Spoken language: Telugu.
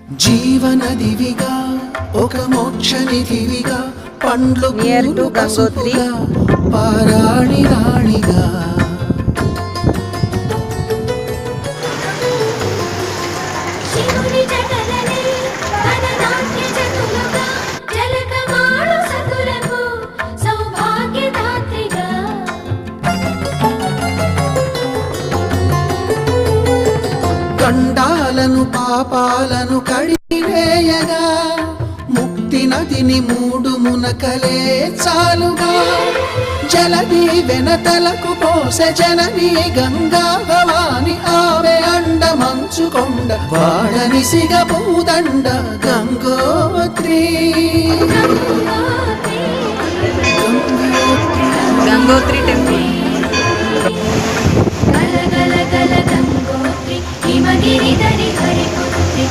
జీవనదివిగా ఒక మోక్ష నిధివిగా పండ్లు పూలు పసుపుగా పారాణి రాణిగా గండాలను పాపాలను కడివేయగా ముక్తి నదిని మూడు మునకలే చాలుగా జలది వెనతలకు పోసె జనని గంగా భవాని ఆమె అండ మంచుకొండ వాడని సిగ పూదండ గంగోత్రి గంగోత్రి టెంపుల్ గల గల గల గంగోత్రి హిమగిరి దరి హరిపుత్రి